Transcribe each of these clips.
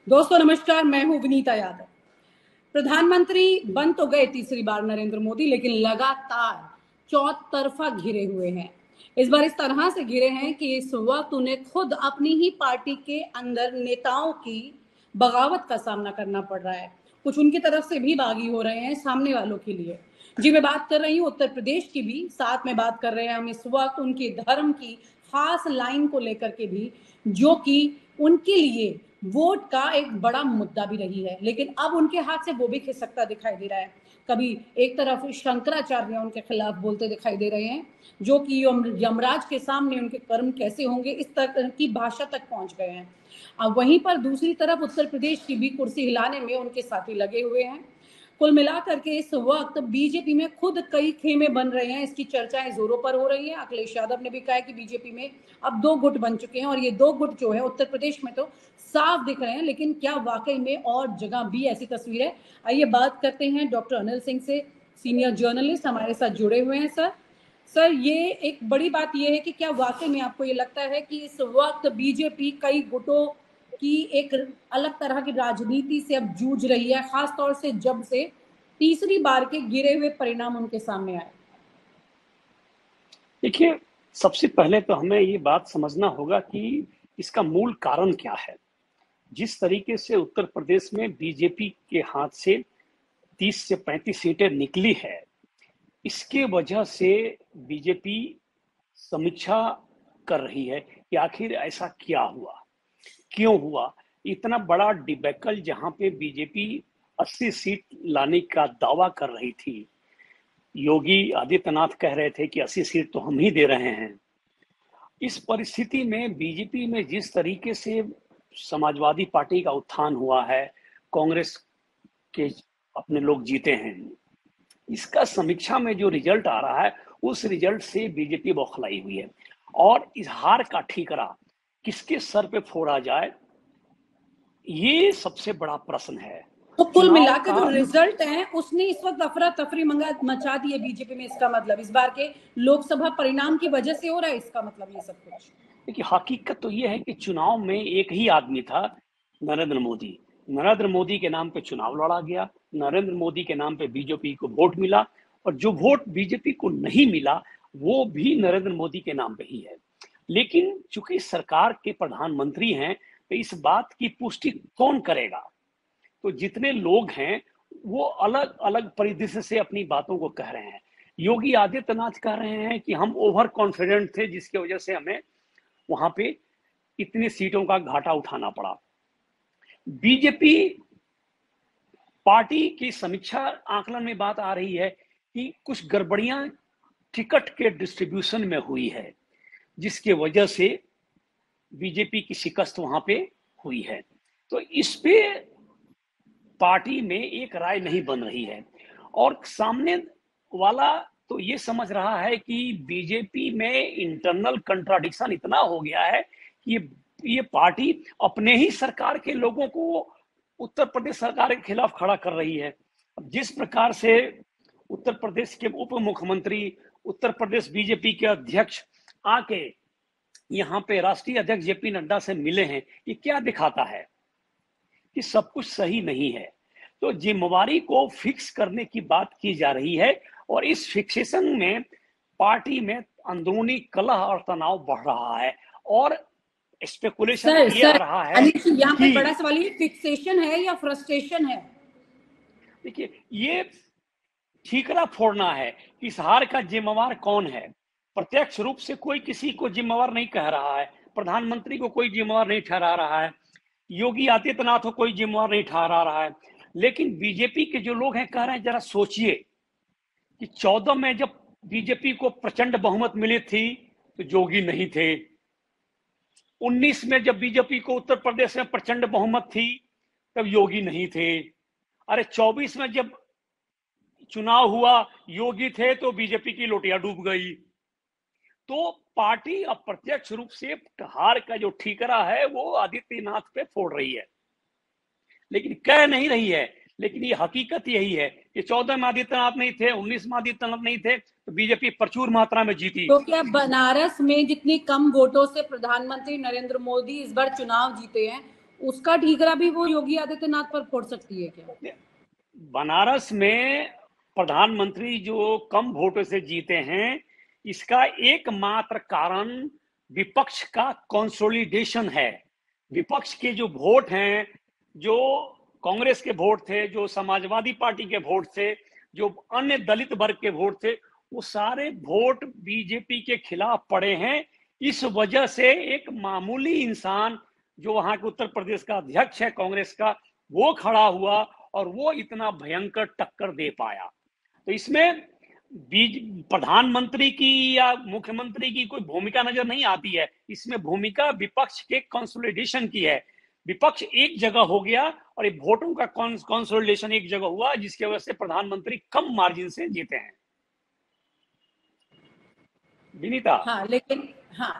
दोस्तों नमस्कार, मैं हूं विनीता यादव। प्रधानमंत्री बन तो गए तीसरी बार नरेंद्र मोदी, लेकिन लगातार चौतरफा घिरे हुए हैं। इस बार इस तरह से घिरे हैं कि इस वक्त उन्हें खुद अपनी ही पार्टी के अंदर नेताओं की बगावत का सामना करना पड़ रहा है। कुछ उनकी तरफ से भी बागी हो रहे हैं सामने वालों के लिए। जी, मैं बात कर रही हूँ उत्तर प्रदेश की भी, साथ में बात कर रहे हैं हम इस वक्त उनके धर्म की खास लाइन को लेकर के भी, जो कि उनके लिए वोट का एक बड़ा मुद्दा भी रही है। लेकिन अब उनके हाथ से वो भी खिसकता दिखाई दे रहा है। कभी एक तरफ शंकराचार्य उनके खिलाफ बोलते दिखाई दे रहे हैं, जो कि यमराज के सामने उनके कर्म कैसे होंगे, इस तरह की भाषा तक पहुंच गए हैं। अब वहीं पर दूसरी तरफ उत्तर प्रदेश की भी कुर्सी हिलाने में उनके साथी लगे हुए हैं। कुल मिलाकर के इस वक्त बीजेपी में खुद कई खेमे बन रहे हैं, इसकी चर्चाएं जोरों पर हो रही हैं। अखिलेश यादव ने भी कहा है कि बीजेपी में अब दो गुट बन चुके हैं, और ये दो गुट जो है उत्तर प्रदेश में तो साफ दिख रहे हैं, लेकिन क्या वाकई में और जगह भी ऐसी तस्वीर है? आइए बात करते हैं डॉक्टर अनिल सिंह से, सीनियर जर्नलिस्ट हमारे साथ जुड़े हुए हैं। सर, ये एक बड़ी बात ये है कि क्या वाकई में आपको ये लगता है कि इस वक्त बीजेपी कई गुटों की एक अलग तरह की राजनीति से अब जूझ रही है, खासतौर से जब से तीसरी बार के गिरे हुए परिणाम उनके सामने आए? देखिए, सबसे पहले तो हमें ये बात समझना होगा कि इसका मूल कारण क्या है। जिस तरीके से उत्तर प्रदेश में बीजेपी के हाथ से 30 से 35 सीटें निकली है, इसके वजह से बीजेपी समीक्षा कर रही है कि आखिर ऐसा क्या हुआ, क्यों हुआ। इतना बड़ा डिबेकल जहां पे बीजेपी 80 सीट लाने का दावा कर रही थी, योगी आदित्यनाथ कह रहे थे कि 80 सीट तो हम ही दे रहे हैं। इस परिस्थिति में बीजेपी में जिस तरीके से समाजवादी पार्टी का उत्थान हुआ है, कांग्रेस के अपने लोग जीते हैं, इसका समीक्षा में जो रिजल्ट आ रहा है, उस रिजल्ट से बीजेपी बौखलाई हुई है। और इस हार का ठीकरा किसके सर पे फोड़ा जाए, ये सबसे बड़ा प्रश्न है। तो कुल चुनाव मिलाकर का जो रिजल्ट है उसने इस वक्त अफरा तफरी मचा दी है बीजेपी में। इसका मतलब इस बार के लोकसभा परिणाम की वजह से हो रहा है, इसका मतलब ये सब कुछ? देखिए, हकीकत तो ये है कि चुनाव में एक ही आदमी था, नरेंद्र मोदी। नरेंद्र मोदी के नाम पे चुनाव लड़ा गया, नरेंद्र मोदी के नाम पे बीजेपी को वोट मिला, और जो वोट बीजेपी को नहीं मिला वो भी नरेंद्र मोदी के नाम पे ही है। लेकिन चूंकि सरकार के प्रधानमंत्री हैं, तो इस बात की पुष्टि कौन करेगा? तो जितने लोग हैं वो अलग अलग परिदृश्य से अपनी बातों को कह रहे हैं। योगी आदित्यनाथ कह रहे हैं कि हम ओवर कॉन्फिडेंट थे, जिसकी वजह से हमें वहां पे इतनी सीटों का घाटा उठाना पड़ा। बीजेपी पार्टी की समीक्षा आकलन में बात आ रही है कि कुछ गड़बड़ियां टिकट के डिस्ट्रीब्यूशन में हुई है, जिसके वजह से बीजेपी की शिकस्त वहां पे हुई है। तो इस पे पार्टी में एक राय नहीं बन रही है, और सामने वाला तो ये समझ रहा है कि बीजेपी में इंटरनल कंट्राडिक्शन इतना हो गया है कि ये पार्टी अपने ही सरकार के लोगों को उत्तर प्रदेश सरकार के खिलाफ खड़ा कर रही है। अब जिस प्रकार से उत्तर प्रदेश के उप मुख्यमंत्री, उत्तर प्रदेश बीजेपी के अध्यक्ष आके यहाँ पे राष्ट्रीय अध्यक्ष जेपी नड्डा से मिले हैं, ये क्या दिखाता है कि सब कुछ सही नहीं है। तो जिम्मेवारी को फिक्स करने की बात की जा रही है, और इस फिक्सेशन में पार्टी में अंदरूनी कलह और तनाव बढ़ रहा है, और स्पेकुलेशन ये आ रहा है यहाँ पे बड़ा कि सवाल ये फिक्सेशन है या फ्रस्ट्रेशन है? देखिए, ये ठीकरा फोड़ना है कि इस हार का जिम्मेवार कौन है। प्रत्यक्ष रूप से कोई किसी को जिम्मेवार नहीं कह रहा है, प्रधानमंत्री को कोई जिम्मेवार नहीं ठहरा रहा है, योगी आदित्यनाथ को कोई जिम्मेवार नहीं ठहरा रहा है। लेकिन बीजेपी के जो लोग हैं कह रहे हैं, जरा सोचिए कि 14 में जब बीजेपी को प्रचंड बहुमत मिली थी तो योगी नहीं थे। 19 में जब बीजेपी को उत्तर प्रदेश में प्रचंड बहुमत थी तब योगी नहीं थे। अरे 24 में जब चुनाव हुआ योगी थे तो बीजेपी की लोटियां डूब गई। तो पार्टी अप्रत्यक्ष रूप से हार का जो ठीकरा है वो आदित्यनाथ पे फोड़ रही है, लेकिन कह नहीं रही है। लेकिन ये हकीकत यही है कि 14 में आदित्यनाथ नहीं थे, 19 में आदित्यनाथ नहीं थे, तो बीजेपी प्रचुर मात्रा में जीती। तो क्या बनारस में जितनी कम वोटों से प्रधानमंत्री नरेंद्र मोदी इस बार चुनाव जीते हैं, उसका ठीकरा भी वो योगी आदित्यनाथ पर फोड़ सकती है क्या? बनारस में प्रधानमंत्री जो कम वोटों से जीते हैं, इसका एकमात्र कारण विपक्ष का कंसोलिडेशन है। विपक्ष के जो वोट हैं, जो कांग्रेस के वोट थे, जो समाजवादी पार्टी के वोट थे, जो अन्य दलित वर्ग के वोट थे, वो सारे वोट बीजेपी के खिलाफ पड़े हैं। इस वजह से एक मामूली इंसान जो वहां के उत्तर प्रदेश का अध्यक्ष है कांग्रेस का, वो खड़ा हुआ और वो इतना भयंकर टक्कर दे पाया। तो इसमें प्रधानमंत्री की या मुख्यमंत्री की कोई भूमिका नजर नहीं आती है। इसमें भूमिका विपक्ष के कंसोलिडेशन की है। विपक्ष एक जगह हो गया और ये वोटों का कंसोलिडेशन एक जगह हुआ, जिसकी वजह से प्रधानमंत्री कम मार्जिन से जीते हैं। विनीता।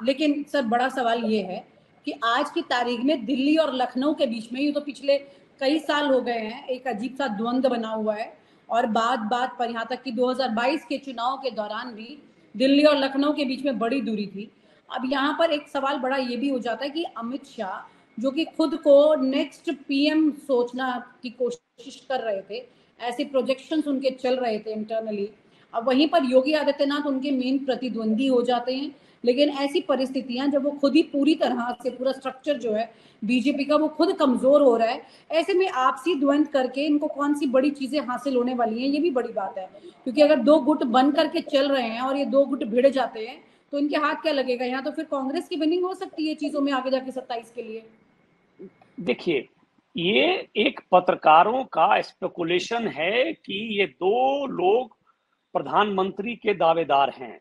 लेकिन सर, बड़ा सवाल ये है कि आज की तारीख में दिल्ली और लखनऊ के बीच में, ये तो पिछले कई साल हो गए हैं, एक अजीब सा द्वंद्व बना हुआ है। और बात पर यहाँ तक कि 2022 के चुनाव के दौरान भी दिल्ली और लखनऊ के बीच में बड़ी दूरी थी। अब यहाँ पर एक सवाल बड़ा ये भी हो जाता है कि अमित शाह, जो कि खुद को नेक्स्ट पीएम सोचना की कोशिश कर रहे थे, ऐसे प्रोजेक्शंस उनके चल रहे थे इंटरनली, अब वहीं पर योगी आदित्यनाथ उनके मेन प्रतिद्वंदी हो जाते हैं। लेकिन ऐसी परिस्थितियां जब वो खुद ही पूरी तरह से, पूरा स्ट्रक्चर जो है बीजेपी का, वो खुद कमजोर हो रहा है, ऐसे में आपसी द्वंद करके इनको कौन सी बड़ी चीजें हासिल होने वाली हैं, ये भी बड़ी बात है। क्योंकि अगर दो गुट बन करके चल रहे हैं और ये दो गुट भिड़ जाते हैं तो इनके हाथ क्या लगेगा? यहाँ तो फिर कांग्रेस की विनिंग हो सकती है चीजों में आगे जाके 27 के लिए। देखिए, ये एक पत्रकारों का स्पेकुलेशन है कि ये दो लोग प्रधानमंत्री के दावेदार हैं।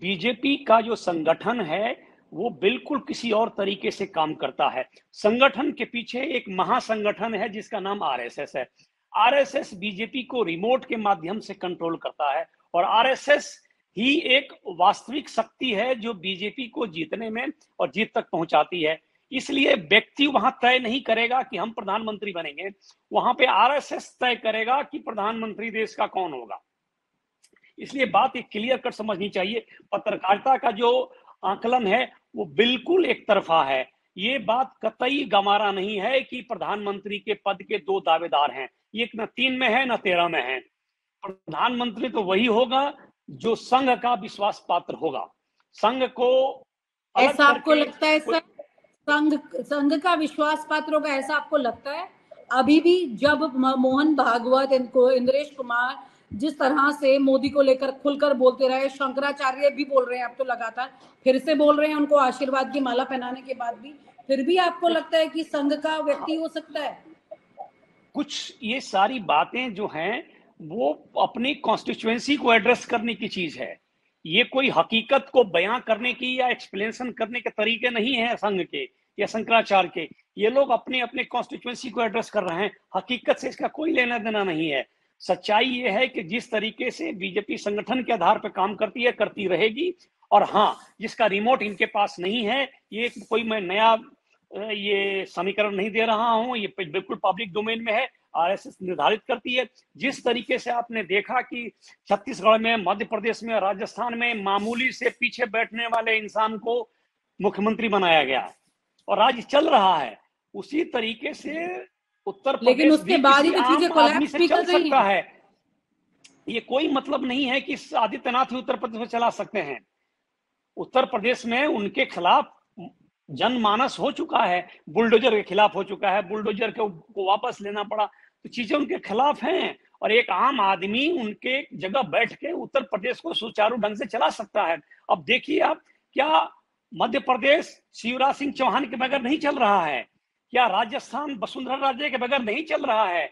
बीजेपी का जो संगठन है वो बिल्कुल किसी और तरीके से काम करता है। संगठन के पीछे एक महासंगठन है जिसका नाम आरएसएस है। आरएसएस बीजेपी को रिमोट के माध्यम से कंट्रोल करता है और आरएसएस ही एक वास्तविक शक्ति है जो बीजेपी को जीतने में और जीत तक पहुंचाती है। इसलिए व्यक्ति वहां तय नहीं करेगा कि हम प्रधानमंत्री बनेंगे, वहां पे आरएसएस तय करेगा कि प्रधानमंत्री देश का कौन होगा। इसलिए बात एक क्लियर कट समझनी चाहिए। पत्रकारिता का जो आकलन है वो बिल्कुल एक तरफा है। ये बात कतई गमारा नहीं है कि प्रधानमंत्री के पद के दो दावेदार हैं। ये न 3 में है न 13 में है। प्रधानमंत्री तो वही होगा जो संघ का विश्वास पात्र होगा। संघ को ऐसा आपको लगता है सर? संघ का विश्वास पात्र होगा, ऐसा आपको लगता है? अभी भी जब मोहन भागवत, इनको इंद्रेश कुमार जिस तरह से मोदी को लेकर खुलकर बोलते रहे, शंकराचार्य भी बोल रहे हैं, अब तो लगातार फिर से बोल रहे हैं उनको आशीर्वाद की माला पहनाने के बाद भी, फिर भी आपको लगता है कि संघ का व्यक्ति हो सकता है? कुछ ये सारी बातें जो हैं वो अपनी कॉन्स्टिट्यूएंसी को एड्रेस करने की चीज है। ये कोई हकीकत को बयां करने की या एक्सप्लेनेशन करने के तरीके नहीं है संघ के या शंकराचार्य के। ये लोग अपने अपने कॉन्स्टिट्यूएंसी को एड्रेस कर रहे हैं। हकीकत से इसका कोई लेना देना नहीं है। सच्चाई ये है कि जिस तरीके से बीजेपी संगठन के आधार पर काम करती है, करती रहेगी। और हाँ, जिसका रिमोट इनके पास नहीं है, ये कोई मैं नया ये समीकरण नहीं दे रहा हूं, ये बिल्कुल पब्लिक डोमेन में है। आरएसएस निर्धारित करती है। जिस तरीके से आपने देखा कि छत्तीसगढ़ में, मध्य प्रदेश में, राजस्थान में मामूली से पीछे बैठने वाले इंसान को मुख्यमंत्री बनाया गया और राज्य चल रहा है, उसी तरीके से उत्तर प्रदेश, लेकिन उसके बाद ही तो चीजें कोलैप्स भी कर रही हैं। है ये कोई मतलब नहीं है कि आदित्यनाथ ही उत्तर प्रदेश में चला सकते हैं। उत्तर प्रदेश में उनके खिलाफ जनमानस हो चुका है, बुलडोजर के खिलाफ हो चुका है, बुलडोजर को वापस लेना पड़ा, तो चीजें उनके खिलाफ हैं। और एक आम आदमी उनके जगह बैठ के उत्तर प्रदेश को सुचारू ढंग से चला सकता है। अब देखिए आप, क्या मध्य प्रदेश शिवराज सिंह चौहान के बगैर नहीं चल रहा है? क्या राजस्थान वसुंधरा राजे के बगैर नहीं चल रहा है?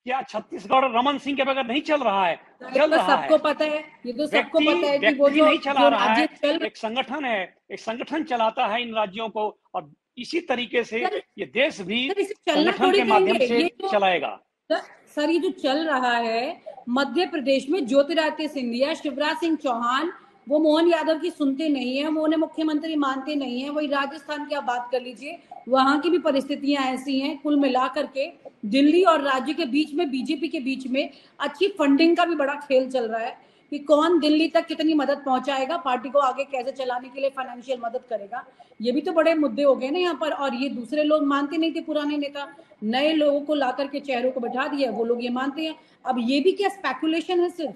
क्या छत्तीसगढ़ रमन सिंह के बगैर नहीं चल रहा है? चल रहा है। सबको पता है, ये तो सबको पता है कि वो जो नहीं चला रहा है, एक संगठन है, एक संगठन चलाता है इन राज्यों को। और इसी तरीके से ये देश भी संगठन के माध्यम से चलाएगा। सर, ये जो चल रहा है मध्य प्रदेश में, ज्योतिरादित्य सिंधिया, शिवराज सिंह चौहान, वो मोहन यादव की सुनते नहीं है, वो उन्हें मुख्यमंत्री मानते नहीं है। वही राजस्थान की आप बात कर लीजिए, वहां की भी परिस्थितियां ऐसी हैं। कुल मिलाकर के दिल्ली और राज्य के बीच में, बीजेपी के बीच में अच्छी फंडिंग का भी बड़ा खेल चल रहा है। कि कौन दिल्ली तक कितनी मदद पहुंचाएगा, पार्टी को आगे कैसे चलाने के लिए फाइनेंशियल मदद करेगा। ये भी तो बड़े मुद्दे हो गए ना यहाँ पर। और ये दूसरे लोग मानते नहीं थे, पुराने नेता, नए लोगों को ला करके चेहरों को बैठा दिया, वो लोग ये मानते हैं। अब ये भी क्या स्पेकुलेशन है सिर्फ?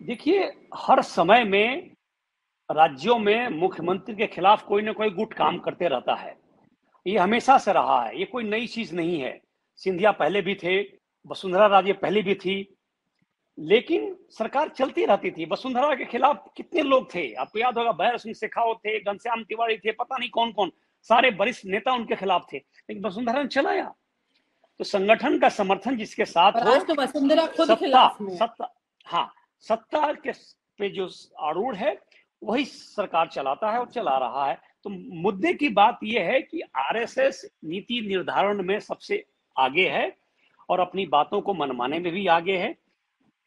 देखिए, हर समय में राज्यों में मुख्यमंत्री के खिलाफ कोई ना कोई गुट काम करते रहता है। ये हमेशा से रहा है, ये कोई नई चीज नहीं है। सिंधिया पहले भी थे, वसुंधरा राजे पहले भी थी, लेकिन सरकार चलती रहती थी। वसुंधरा के खिलाफ कितने लोग थे, आपको याद होगा, भैर सिंह शेखावत थे, घनश्याम तिवारी थे, पता नहीं कौन कौन, सारे वरिष्ठ नेता उनके खिलाफ थे, लेकिन वसुंधरा ने चलाया। तो संगठन का समर्थन जिसके साथ हो, तो वसुंधरा खुद खिलाफ में, सत्ता के पे जो आरूढ़ है वही सरकार चलाता है और चला रहा है। तो मुद्दे की बात यह है कि आरएसएस नीति निर्धारण में सबसे आगे है और अपनी बातों को मनमाने में भी आगे है।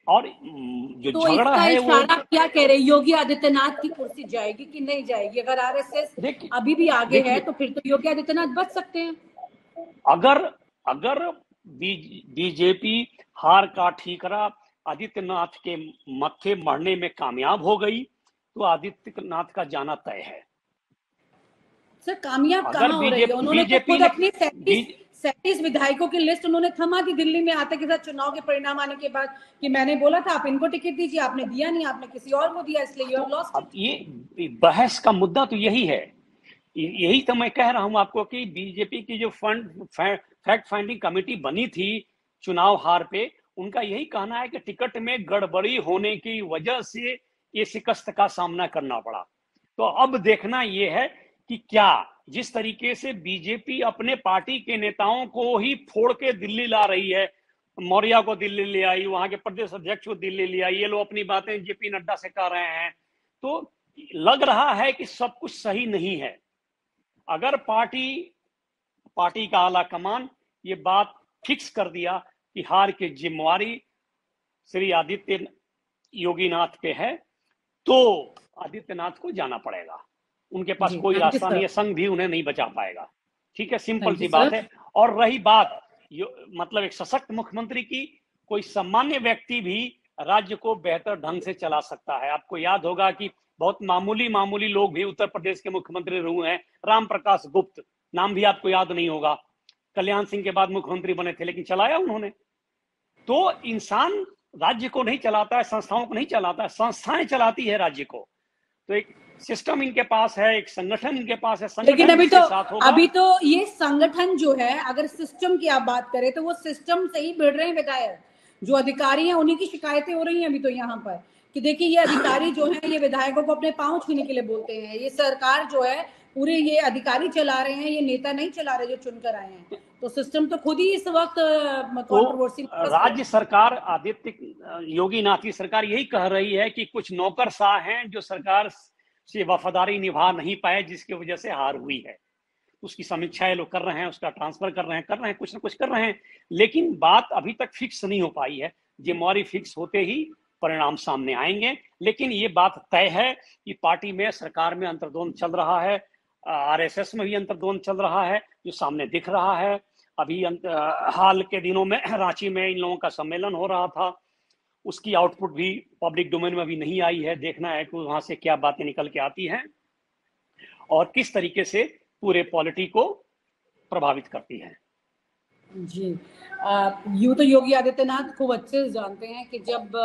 और जो तो झगड़ा है वो क्या कह रहे, योगी आदित्यनाथ की कुर्सी जाएगी कि नहीं जाएगी? अगर आरएसएस अभी भी आगे है तो फिर तो योगी आदित्यनाथ बच सकते हैं। अगर बीजेपी हार का ठीकरा आदित्यनाथ के मत्थे मरने में कामयाब हो गई तो आदित्यनाथ का जाना तय है। सर कामयाब कहाँ हो रही है? उन्होंने तो खुद अपनी 37 विधायकों की लिस्ट उन्होंने थमा दी दिल्ली में आते के साथ, चुनाव के परिणाम आने के बाद, कि मैंने बोला था आप इनको टिकट दीजिए, आपने दिया नहीं, आपने किसी और को दिया, इसलिए यू हैव लॉस्ट। अब ये बहस का मुद्दा तो यही है, यही तो मैं कह रहा हूं आपको कि बीजेपी की जो फैक्ट फाइंडिंग कमेटी बनी थी चुनाव हार पे, उनका यही कहना है कि टिकट में गड़बड़ी होने की वजह से ये शिकस्त का सामना करना पड़ा। तो अब देखना ये है कि क्या जिस तरीके से बीजेपी अपने पार्टी के नेताओं को ही फोड़ के दिल्ली ला रही है, मौर्या को दिल्ली ले आई, वहां के प्रदेश अध्यक्ष को दिल्ली ले आई, ये लोग अपनी बातें जेपी नड्डा से कर रहे हैं, तो लग रहा है कि सब कुछ सही नहीं है। अगर पार्टी का आला कमान ये बात फिक्स कर दिया कि हार की जिम्मेवारी श्री आदित्य योगीनाथ पे है, तो आदित्यनाथ को जाना पड़ेगा। उनके पास कोई रास्ता नहीं है, संघ भी उन्हें नहीं बचा पाएगा। ठीक है, सिंपल सी बात है। और रही बात मतलब एक सशक्त मुख्यमंत्री की, कोई सामान्य व्यक्ति भी राज्य को बेहतर ढंग से चला सकता है। आपको याद होगा कि बहुत मामूली लोग भी उत्तर प्रदेश के मुख्यमंत्री रहे हैं। राम प्रकाश गुप्त, नाम भी आपको याद नहीं होगा, कल्याण सिंह के बाद मुख्यमंत्री बने थे, लेकिन चलाया उन्होंने। तो इंसान राज्य को नहीं चलाता है, संस्थाओं को नहीं चलाता है, संस्थाएं चलाती है राज्य को। तो एक सिस्टम इनके पास है, एक संगठन इनके पास है। लेकिन अभी तो ये संगठन जो है, अगर सिस्टम की आप बात करें तो वो सिस्टम से ही भिड़ रहे हैं विधायक। जो अधिकारी हैं उन्हीं की शिकायतें हो रही हैं अभी तो यहाँ पर, कि देखिए ये अधिकारी जो है ये विधायकों को अपने पांव छूने के लिए बोलते हैं। ये सरकार जो है पूरे ये अधिकारी चला रहे हैं, ये नेता नहीं चला रहे जो चुनकर आए हैं। तो सिस्टम तो खुद ही इस वक्त कंट्रोवर्सी। राज्य सरकार, आदित्य योगीनाथ की सरकार यही कह रही है कि कुछ नौकरशाह हैं जो सरकार से वफादारी निभा नहीं पाए, जिसकी वजह से हार हुई है। उसकी समीक्षा लोग कर रहे हैं, उसका ट्रांसफर कर रहे हैं, कुछ ना कुछ कर रहे हैं, लेकिन बात अभी तक फिक्स नहीं हो पाई है। जिम्मेवारी फिक्स होते ही परिणाम सामने आएंगे। लेकिन ये बात तय है कि पार्टी में, सरकार में अंतर्द्वंद चल रहा है, आरएसएस में भी अंतर्द्वंद चल रहा है, जो सामने दिख रहा है। अभी हाल के दिनों में रांची में इन लोगों का सम्मेलन हो रहा था, उसकी आउटपुट भी पब्लिक डोमेन में अभी नहीं आई है। देखना है कि वहां से क्या बातें निकल के आती हैं और किस तरीके से पूरे पॉलिटी को प्रभावित करती है। जी, यूं तो योगी आदित्यनाथ खूब अच्छे से जानते हैं कि जब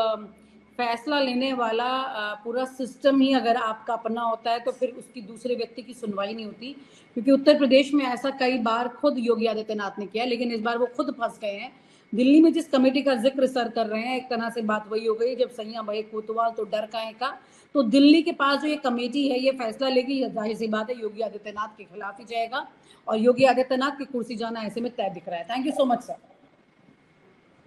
फैसला लेने वाला पूरा सिस्टम ही अगर आपका अपना होता है तो फिर उसकी दूसरे व्यक्ति की सुनवाई नहीं होती। क्योंकि उत्तर प्रदेश में ऐसा कई बार खुद योगी आदित्यनाथ ने किया, लेकिन इस बार वो खुद फंस गए हैं। दिल्ली में जिस कमेटी का जिक्र सर कर रहे हैं, एक तरह से बात वही हो गई, जब सैया भये कोतवाल तो डर काहे का। तो दिल्ली के पास जो ये कमेटी है ये फैसला लेगी, जाहिर सी बात है योगी आदित्यनाथ के खिलाफ ही जाएगा और योगी आदित्यनाथ की कुर्सी जाना ऐसे में तय दिख रहा है। Thank you so much sir.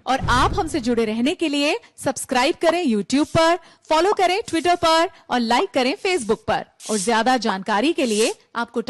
और आप हमसे जुड़े रहने के लिए सब्सक्राइब करें YouTube पर, फॉलो करें ट्विटर पर और लाइक करें Facebook पर। और ज्यादा जानकारी के लिए आपको